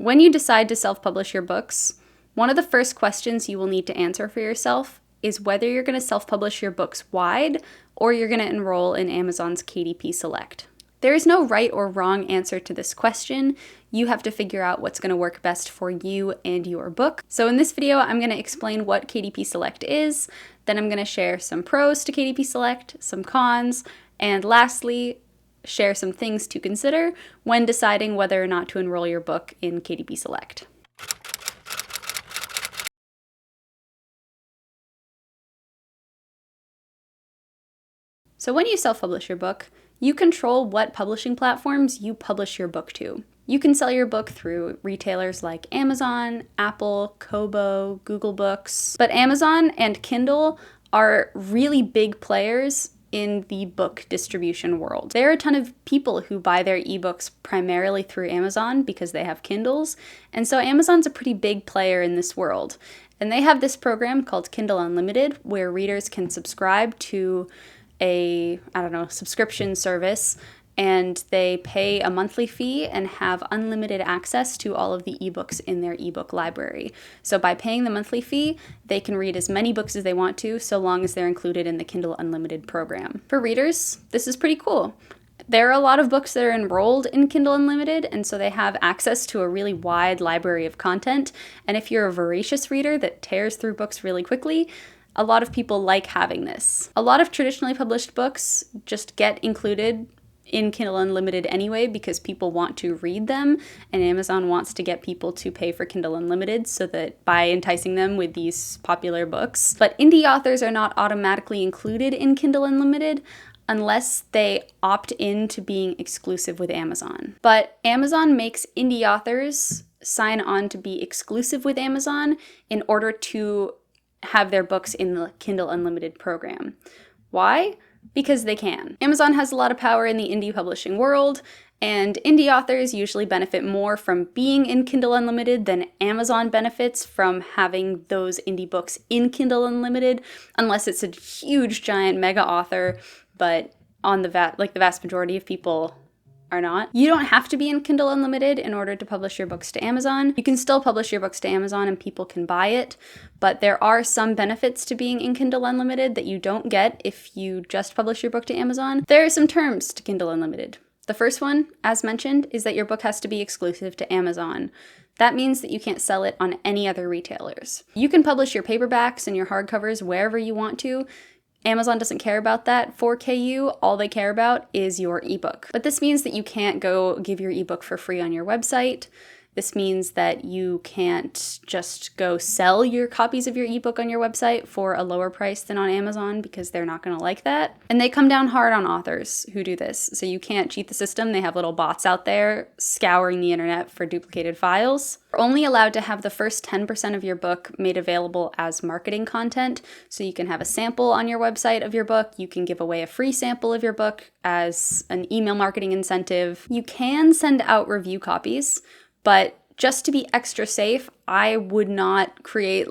When you decide to self-publish your books, one of the first questions you will need to answer for yourself is whether you're going to self-publish your books wide or you're going to enroll in Amazon's KDP Select. There is no right or wrong answer to this question. You have to figure out what's going to work best for you and your book. So in this video, I'm going to explain what KDP Select is, then I'm going to share some pros to KDP Select, some cons, and lastly, share some things to consider when deciding whether or not to enroll your book in KDP Select. So when you self-publish your book, you control what publishing platforms you publish your book to. You can sell your book through retailers like Amazon, Apple, Kobo, Google Books, but Amazon and Kindle are really big players in the book distribution world. There are a ton of people who buy their ebooks primarily through Amazon because they have Kindles, and so Amazon's a pretty big player in this world. And they have this program called Kindle Unlimited where readers can subscribe to a, subscription service, and they pay a monthly fee and have unlimited access to all of the ebooks in their ebook library. So by paying the monthly fee, they can read as many books as they want to, so long as they're included in the Kindle Unlimited program. For readers, this is pretty cool. There are a lot of books that are enrolled in Kindle Unlimited, and so they have access to a really wide library of content. And if you're a voracious reader that tears through books really quickly, a lot of people like having this. A lot of traditionally published books just get included in Kindle Unlimited anyway because people want to read them, and Amazon wants to get people to pay for Kindle Unlimited so that by enticing them with these popular books. But indie authors are not automatically included in Kindle Unlimited unless they opt in to being exclusive with Amazon. But Amazon makes indie authors sign on to be exclusive with Amazon in order to have their books in the Kindle Unlimited program. Why? Because they can. Amazon has a lot of power in the indie publishing world, and indie authors usually benefit more from being in Kindle Unlimited than Amazon benefits from having those indie books in Kindle Unlimited, unless it's a huge, giant mega author, but on the vast majority of people are not. You don't have to be in Kindle Unlimited in order to publish your books to Amazon. You can still publish your books to Amazon and people can buy it, but there are some benefits to being in Kindle Unlimited that you don't get if you just publish your book to Amazon. There are some terms to Kindle Unlimited. The first one, as mentioned, is that your book has to be exclusive to Amazon. That means that you can't sell it on any other retailers. You can publish your paperbacks and your hardcovers wherever you want to. Amazon doesn't care about that. For KU, all they care about is your ebook. But this means that you can't go give your ebook for free on your website. This means that you can't just go sell your copies of your ebook on your website for a lower price than on Amazon because they're not going to like that. And they come down hard on authors who do this. So you can't cheat the system. They have little bots out there scouring the internet for duplicated files. You're only allowed to have the first 10% of your book made available as marketing content. So you can have a sample on your website of your book. You can give away a free sample of your book as an email marketing incentive. You can send out review copies, but just to be extra safe, I would not create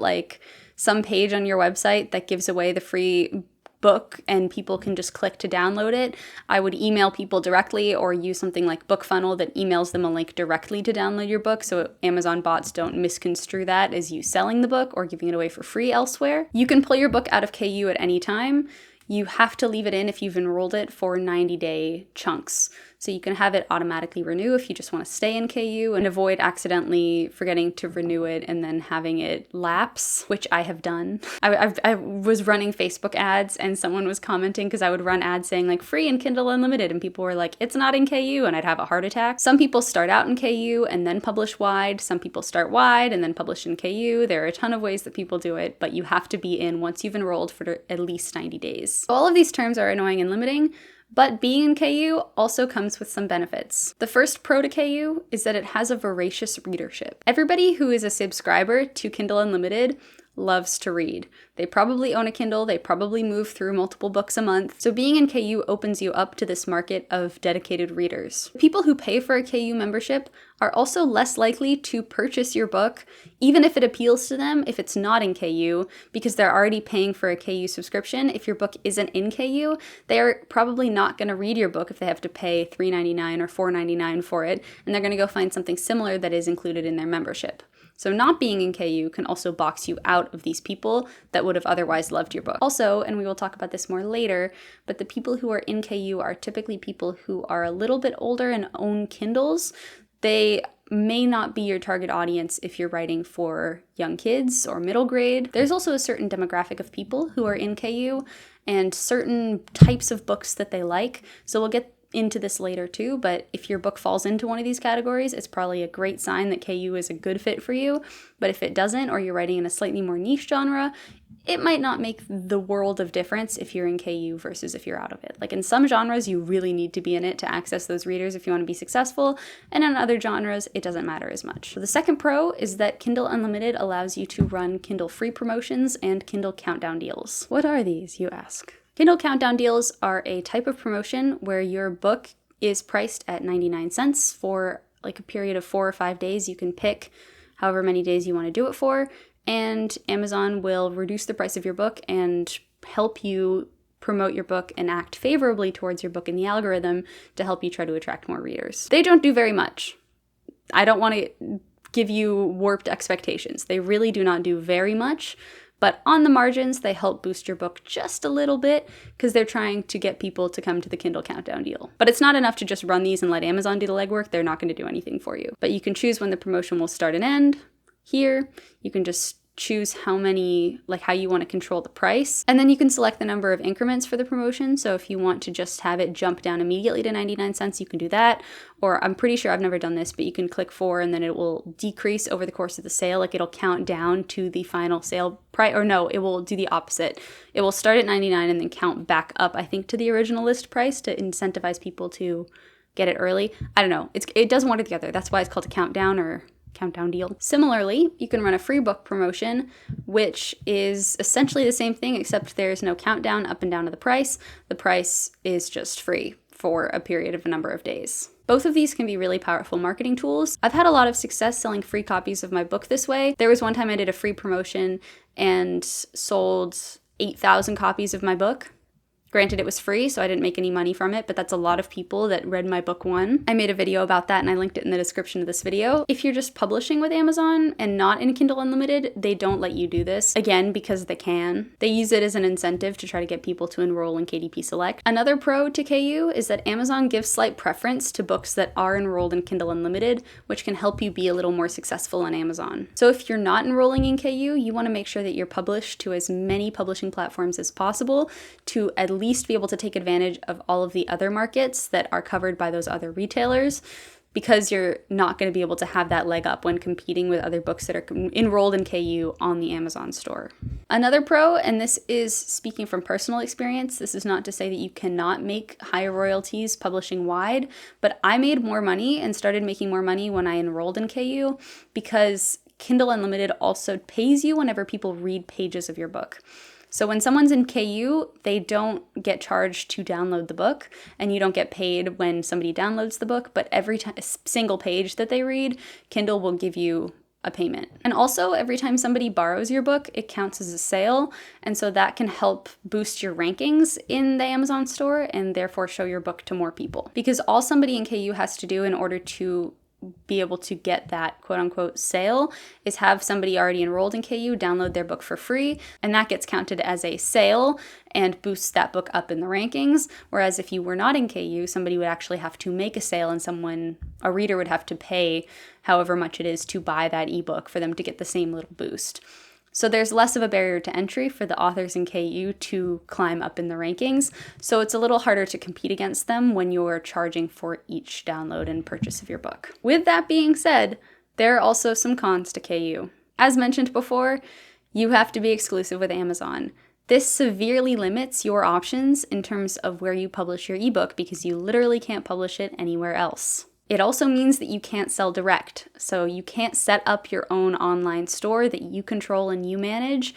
some page on your website that gives away the free book and people can just click to download it. I would email people directly or use something like BookFunnel that emails them a link directly to download your book so Amazon bots don't misconstrue that as you selling the book or giving it away for free elsewhere. You can pull your book out of KU at any time. You have to leave it in if you've enrolled it for 90-day chunks. So you can have it automatically renew if you just want to stay in KU and avoid accidentally forgetting to renew it and then having it lapse, which I have done. I was running Facebook ads and someone was commenting because I would run ads saying free in Kindle Unlimited and people were like, it's not in KU, and I'd have a heart attack. Some people start out in KU and then publish wide. Some people start wide and then publish in KU. There are a ton of ways that people do it, but you have to be in once you've enrolled for at least 90 days. All of these terms are annoying and limiting, but being in KU also comes with some benefits. The first pro to KU is that it has a voracious readership. Everybody who is a subscriber to Kindle Unlimited loves to read. They probably own a Kindle, they probably move through multiple books a month. So being in KU opens you up to this market of dedicated readers. People who pay for a KU membership are also less likely to purchase your book, even if it appeals to them, if it's not in KU, because they're already paying for a KU subscription. If your book isn't in KU, they're probably not going to read your book if they have to pay $3.99 or $4.99 for it, and they're going to go find something similar that is included in their membership. So not being in KU can also box you out of these people that would have otherwise loved your book. Also, and we will talk about this more later, but the people who are in KU are typically people who are a little bit older and own Kindles. They may not be your target audience if you're writing for young kids or middle grade. There's also a certain demographic of people who are in KU and certain types of books that they like. So we'll get into this later too, but if your book falls into one of these categories, it's probably a great sign that KU is a good fit for you. But if it doesn't, or you're writing in a slightly more niche genre, it might not make the world of difference if you're in KU versus if you're out of it. Like in some genres, you really need to be in it to access those readers if you want to be successful, and in other genres, it doesn't matter as much. So the second pro is that Kindle Unlimited allows you to run Kindle free promotions and Kindle countdown deals. What are these, you ask? Kindle countdown deals are a type of promotion where your book is priced at 99 cents for like a period of 4 or 5 days. You can pick however many days you want to do it for, and Amazon will reduce the price of your book and help you promote your book and act favorably towards your book in the algorithm to help you try to attract more readers. They don't do very much. I don't want to give you warped expectations. They really do not do very much. But on the margins, they help boost your book just a little bit because they're trying to get people to come to the Kindle Countdown deal. But it's not enough to just run these and let Amazon do the legwork. They're not going to do anything for you. But you can choose when the promotion will start and end. Here, you can just choose how you want to control the price. And then you can select the number of increments for the promotion. So if you want to just have it jump down immediately to 99 cents, you can do that. Or I'm pretty sure, I've never done this, but you can click 4 and then it will decrease over the course of the sale. Like it'll count down to the final sale price, or no, it will do the opposite. It will start at 99 and then count back up, I think, to the original list price to incentivize people to get it early. I don't know. It does one or the other. That's why it's called a countdown or countdown deal. Similarly, you can run a free book promotion, which is essentially the same thing, except there's no countdown up and down to the price. The price is just free for a period of a number of days. Both of these can be really powerful marketing tools. I've had a lot of success selling free copies of my book this way. There was one time I did a free promotion and sold 8,000 copies of my book. Granted, it was free, so I didn't make any money from it, but that's a lot of people that read my book one. I made a video about that and I linked it in the description of this video. If you're just publishing with Amazon and not in Kindle Unlimited, they don't let you do this. Again, because they can. They use it as an incentive to try to get people to enroll in KDP Select. Another pro to KU is that Amazon gives slight preference to books that are enrolled in Kindle Unlimited, which can help you be a little more successful on Amazon. So if you're not enrolling in KU, you want to make sure that you're published to as many publishing platforms as possible to at least be able to take advantage of all of the other markets that are covered by those other retailers, because you're not going to be able to have that leg up when competing with other books that are enrolled in KU on the Amazon store. Another pro, and this is speaking from personal experience, this is not to say that you cannot make higher royalties publishing wide, but I made more money and started making more money when I enrolled in KU because Kindle Unlimited also pays you whenever people read pages of your book. So when someone's in KU, they don't get charged to download the book, and you don't get paid when somebody downloads the book, but every single page that they read, Kindle will give you a payment. And also, every time somebody borrows your book, it counts as a sale, and so that can help boost your rankings in the Amazon store and therefore show your book to more people. Because all somebody in KU has to do in order to be able to get that quote-unquote sale is have somebody already enrolled in KU download their book for free, and that gets counted as a sale and boosts that book up in the rankings. Whereas if you were not in KU, somebody would actually have to make a sale and a reader would have to pay however much it is to buy that ebook for them to get the same little boost. So there's less of a barrier to entry for the authors in KU to climb up in the rankings. So it's a little harder to compete against them when you're charging for each download and purchase of your book. With that being said, there are also some cons to KU. As mentioned before, you have to be exclusive with Amazon. This severely limits your options in terms of where you publish your ebook because you literally can't publish it anywhere else. It also means that you can't sell direct. So you can't set up your own online store that you control and you manage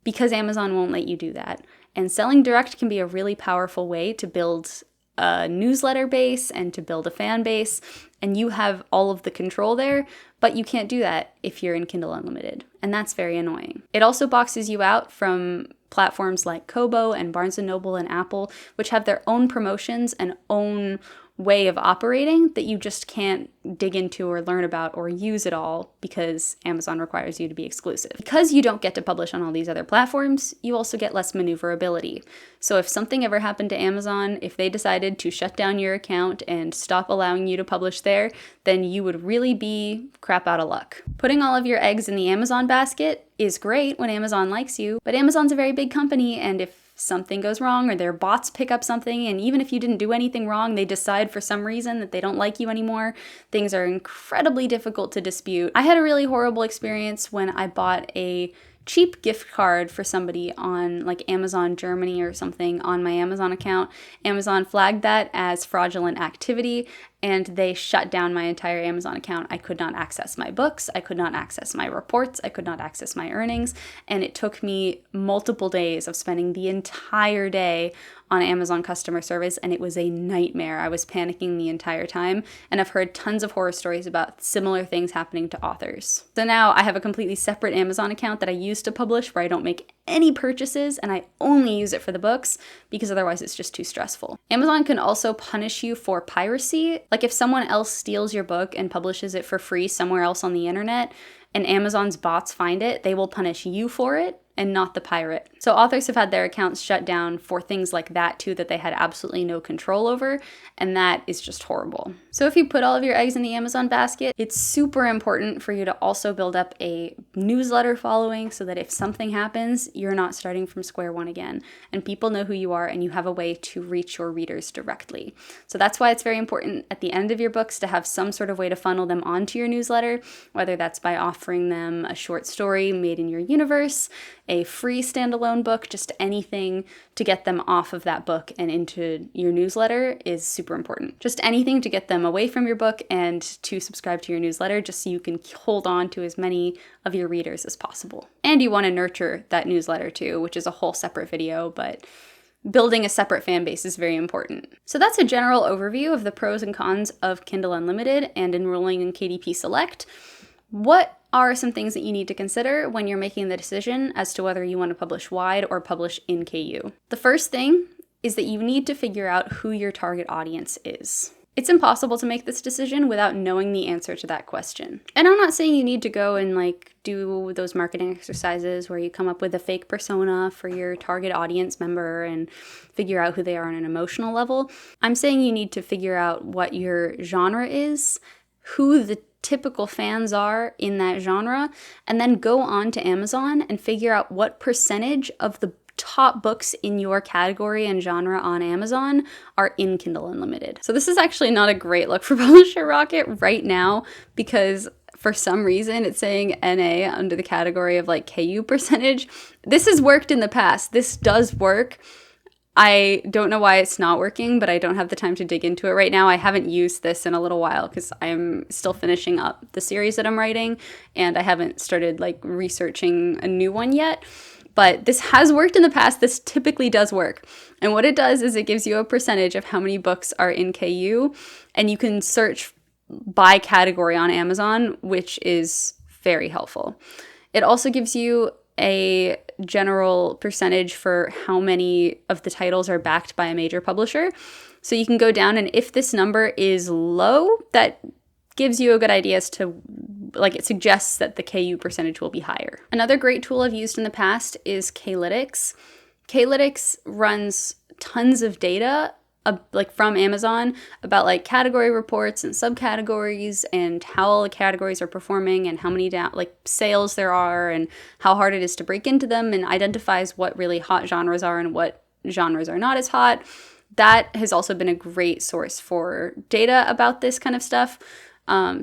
because Amazon won't let you do that. And selling direct can be a really powerful way to build a newsletter base and to build a fan base, and you have all of the control there, but you can't do that if you're in Kindle Unlimited, and that's very annoying. It also boxes you out from platforms like Kobo and Barnes & Noble and Apple, which have their own promotions and own way of operating that you just can't dig into or learn about or use at all because Amazon requires you to be exclusive. Because you don't get to publish on all these other platforms, you also get less maneuverability. So if something ever happened to Amazon, if they decided to shut down your account and stop allowing you to publish there, then you would really be crap out of luck. Putting all of your eggs in the Amazon basket is great when Amazon likes you, but Amazon's a very big company, and if something goes wrong or their bots pick up something, and even if you didn't do anything wrong, they decide for some reason that they don't like you anymore, things are incredibly difficult to dispute. I had a really horrible experience when I bought a cheap gift card for somebody on like Amazon Germany or something on my Amazon account. Amazon flagged that as fraudulent activity and they shut down my entire Amazon account. I could not access my books, I could not access my reports, I could not access my earnings, and it took me multiple days of spending the entire day on Amazon customer service, and it was a nightmare. I was panicking the entire time, and I've heard tons of horror stories about similar things happening to authors. So now I have a completely separate Amazon account that I use to publish where I don't make any purchases, and I only use it for the books because otherwise it's just too stressful. Amazon can also punish you for piracy. Like if someone else steals your book and publishes it for free somewhere else on the internet, and Amazon's bots find it, they will punish you for it and not the pirate. So authors have had their accounts shut down for things like that too, that they had absolutely no control over, and that is just horrible. So if you put all of your eggs in the Amazon basket, it's super important for you to also build up a newsletter following so that if something happens, you're not starting from square one again, and people know who you are and you have a way to reach your readers directly. So that's why it's very important at the end of your books to have some sort of way to funnel them onto your newsletter, whether that's by offering them a short story made in your universe, a free standalone book, just anything to get them off of that book and into your newsletter is super important. Just anything to get them away from your book and to subscribe to your newsletter, just so you can hold on to as many of your readers as possible. And you want to nurture that newsletter too, which is a whole separate video, but building a separate fan base is very important. So that's a general overview of the pros and cons of Kindle Unlimited and enrolling in KDP Select. What are some things that you need to consider when you're making the decision as to whether you want to publish wide or publish in KU? The first thing is that you need to figure out who your target audience is. It's impossible to make this decision without knowing the answer to that question. And I'm not saying you need to go and do those marketing exercises where you come up with a fake persona for your target audience member and figure out who they are on an emotional level. I'm saying you need to figure out what your genre is, who the typical fans are in that genre, and then go on to Amazon and figure out what percentage of the top books in your category and genre on Amazon are in Kindle Unlimited. So this is actually not a great look for Publisher Rocket right now because for some reason it's saying NA under the category of KU percentage. This has worked in the past. This does work. I don't know why it's not working, but I don't have the time to dig into it right now. I haven't used this in a little while because I'm still finishing up the series that I'm writing, and I haven't started researching a new one yet. But this has worked in the past. This typically does work. And what it does is it gives you a percentage of how many books are in KU, and you can search by category on Amazon, which is very helpful. It also gives you a general percentage for how many of the titles are backed by a major publisher. So you can go down, and if this number is low, that gives you a good idea as to, it suggests that the KU percentage will be higher. Another great tool I've used in the past is Klytics. Klytics runs tons of data from Amazon about category reports and subcategories and how all the categories are performing and how many sales there are and how hard it is to break into them, and identifies what really hot genres are and what genres are not as hot. That has also been a great source for data about this kind of stuff.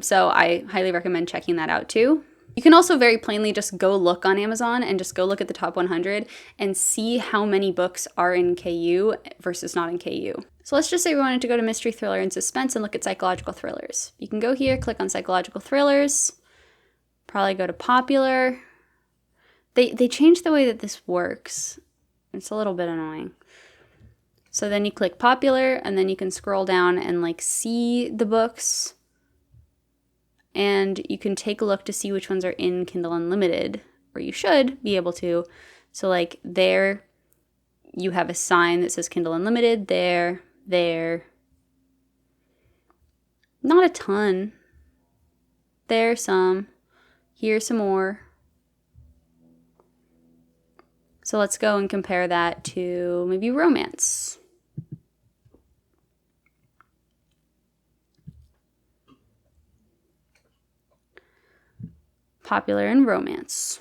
So I highly recommend checking that out too. You can also very plainly just go look on Amazon and just go look at the top 100 and see how many books are in KU versus not in KU. So let's just say we wanted to go to mystery, thriller, and suspense and look at psychological thrillers. You can go here, click on psychological thrillers, probably go to popular. They changed the way that this works. It's a little bit annoying. So then you click popular, and then you can scroll down and like see the books, and you can take a look to see which ones are in Kindle Unlimited, or you should be able to. So like there, you have a sign that says Kindle Unlimited, there. Not a ton. There some. Here some more. So let's go and compare that to maybe romance. Popular and romance.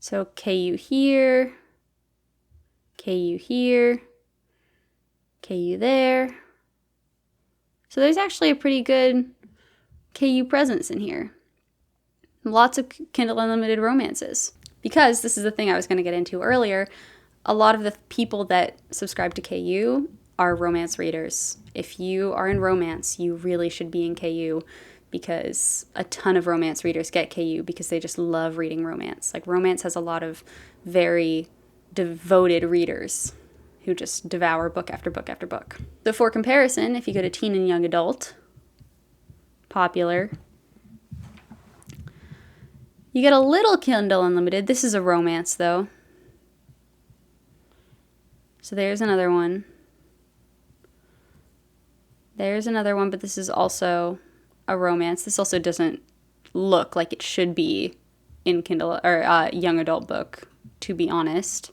So KU here, KU here, KU there. So there's actually a pretty good KU presence in here. Lots of Kindle Unlimited romances. Because this is the thing I was going to get into earlier, a lot of the people that subscribe to KU are romance readers. If you are in romance, you really should be in KU, because a ton of romance readers get KU because they just love reading romance. Like, romance has a lot of very devoted readers who just devour book after book after book. So for comparison, if you go to teen and young adult, popular, you get a little Kindle Unlimited. This is a romance, though. So there's another one. There's another one, but this is also a romance. This also doesn't look like it should be in Kindle or young adult book, to be honest.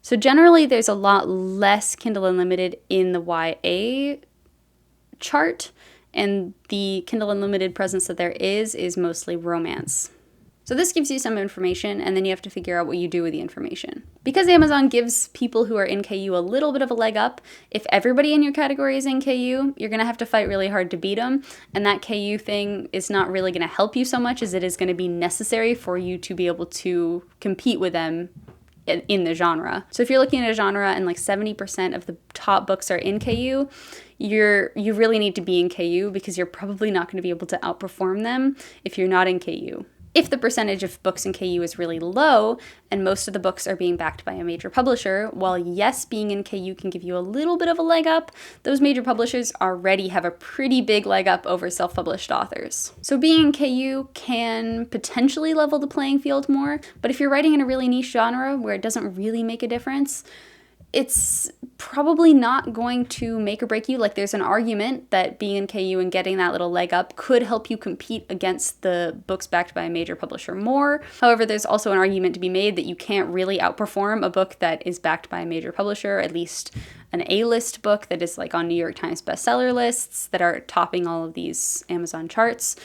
So generally, there's a lot less Kindle Unlimited in the YA chart, and the Kindle Unlimited presence that there is mostly romance. So this gives you some information, and then you have to figure out what you do with the information. Because Amazon gives people who are in KU a little bit of a leg up, if everybody in your category is in KU, you're going to have to fight really hard to beat them, and that KU thing is not really going to help you so much as it is going to be necessary for you to be able to compete with them in the genre. So if you're looking at a genre and like 70% of the top books are in KU, you really need to be in KU, because you're probably not going to be able to outperform them if you're not in KU. If the percentage of books in KU is really low and most of the books are being backed by a major publisher, while yes, being in KU can give you a little bit of a leg up, those major publishers already have a pretty big leg up over self-published authors. So being in KU can potentially level the playing field more, but if you're writing in a really niche genre where it doesn't really make a difference, it's probably not going to make or break you. Like, there's an argument that being in KU and getting that little leg up could help you compete against the books backed by a major publisher more. However, there's also an argument to be made that you can't really outperform a book that is backed by a major publisher, at least an A-list book that is like on New York Times bestseller lists that are topping all of these Amazon charts.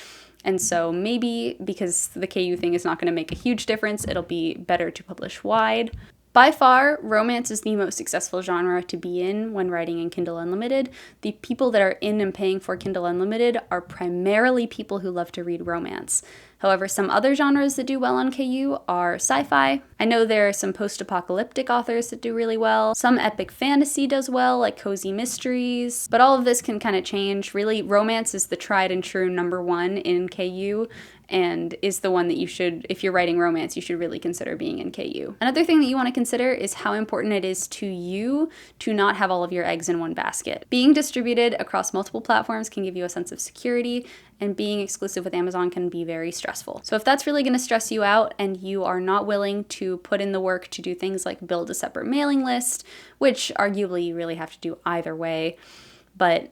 And so maybe because the KU thing is not going to make a huge difference, it'll be better to publish wide. By far, romance is the most successful genre to be in when writing in Kindle Unlimited. The people that are in and paying for Kindle Unlimited are primarily people who love to read romance. However, some other genres that do well on KU are sci-fi. I know there are some post-apocalyptic authors that do really well. Some epic fantasy does well, like cozy mysteries. But all of this can kind of change. Really, romance is the tried and true #1 in KU, and is the one that you should, if you're writing romance, you should really consider being in KU. Another thing that you want to consider is how important it is to you to not have all of your eggs in one basket. Being distributed across multiple platforms can give you a sense of security, and being exclusive with Amazon can be very stressful. So if that's really going to stress you out and you are not willing to put in the work to do things like build a separate mailing list, which arguably you really have to do either way, but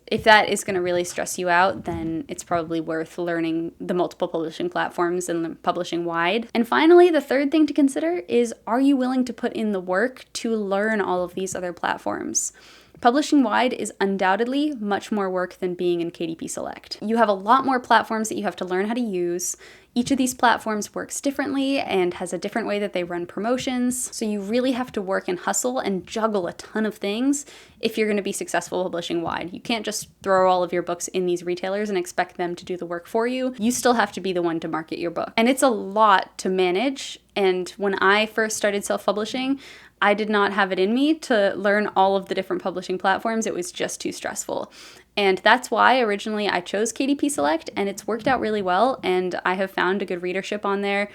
if that is going to really stress you out, then it's probably worth learning the multiple publishing platforms and publishing wide. And finally, the third thing to consider is, are you willing to put in the work to learn all of these other platforms? Publishing wide is undoubtedly much more work than being in KDP Select. You have a lot more platforms that you have to learn how to use. Each of these platforms works differently and has a different way that they run promotions, so you really have to work and hustle and juggle a ton of things if you're going to be successful publishing wide. You can't just throw all of your books in these retailers and expect them to do the work for you. You still have to be the one to market your book. And it's a lot to manage, and when I first started self-publishing, I did not have it in me to learn all of the different publishing platforms. It was just too stressful. And that's why originally I chose KDP Select, and it's worked out really well, and I have found a good readership on there,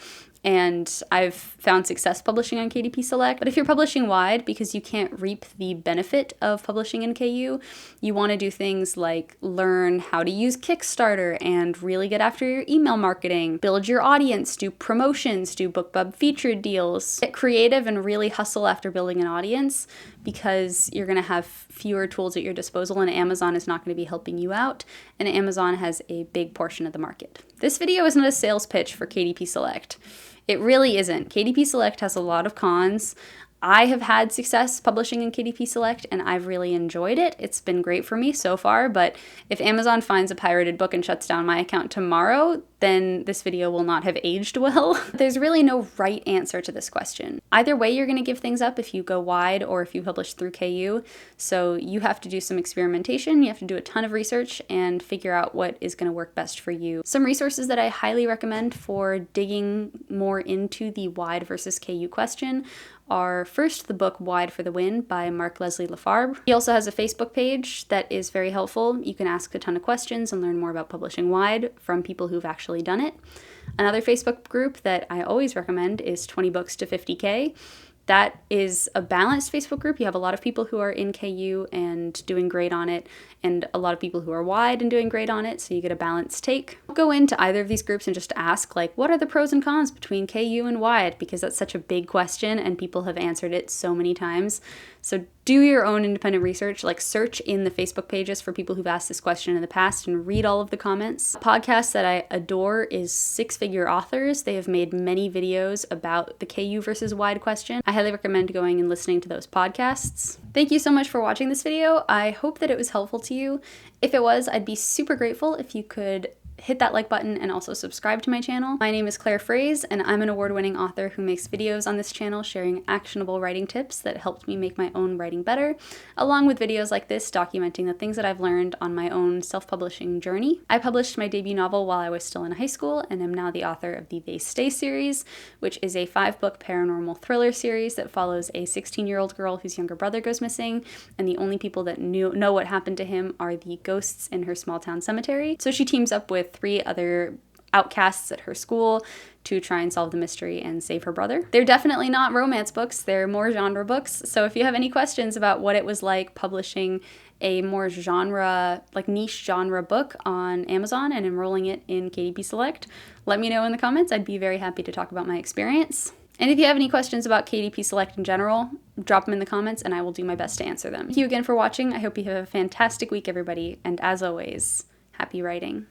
and I've found success publishing on KDP Select. But if you're publishing wide because you can't reap the benefit of publishing in KU, you want to do things like learn how to use Kickstarter and really get after your email marketing, build your audience, do promotions, do BookBub featured deals, get creative and really hustle after building an audience, because you're going to have fewer tools at your disposal and Amazon is not going to be helping you out, and Amazon has a big portion of the market. This video is not a sales pitch for KDP Select. It really isn't. KDP Select has a lot of cons. I have had success publishing in KDP Select and I've really enjoyed it. It's been great for me so far, but if Amazon finds a pirated book and shuts down my account tomorrow, then this video will not have aged well. There's really no right answer to this question. Either way, you're going to give things up if you go wide or if you publish through KU. So you have to do some experimentation, you have to do a ton of research and figure out what is going to work best for you. Some resources that I highly recommend for digging more into the wide versus KU question are first the book Wide for the Win by Mark Leslie Lafarbe. He also has a Facebook page that is very helpful. You can ask a ton of questions and learn more about publishing wide from people who've actually done it. Another Facebook group that I always recommend is 20 Books to 50K. That is a balanced Facebook group. You have a lot of people who are in KU and doing great on it, and a lot of people who are wide and doing great on it, so you get a balanced take. I'll go into either of these groups and just ask, like, what are the pros and cons between KU and wide? Because that's such a big question, and people have answered it so many times. So do your own independent research, like search in the Facebook pages for people who've asked this question in the past and read all of the comments. A podcast that I adore is Six Figure Authors. They have made many videos about the KU versus wide question. I highly recommend going and listening to those podcasts. Thank you so much for watching this video. I hope that it was helpful to you. If it was, I'd be super grateful if you could hit that like button and also subscribe to my channel. My name is Claire Fraze, and I'm an award-winning author who makes videos on this channel sharing actionable writing tips that helped me make my own writing better, along with videos like this documenting the things that I've learned on my own self-publishing journey. I published my debut novel while I was still in high school, and am now the author of the They Stay series, which is a 5-book paranormal thriller series that follows a 16-year-old girl whose younger brother goes missing, and the only people that know what happened to him are the ghosts in her small-town cemetery. So she teams up with 3 other outcasts at her school to try and solve the mystery and save her brother. They're definitely not romance books, they're more genre books. So if you have any questions about what it was like publishing a more genre, like niche genre book on Amazon and enrolling it in KDP Select, let me know in the comments. I'd be very happy to talk about my experience. And if you have any questions about KDP Select in general, drop them in the comments and I will do my best to answer them. Thank you again for watching. I hope you have a fantastic week, everybody. And as always, happy writing.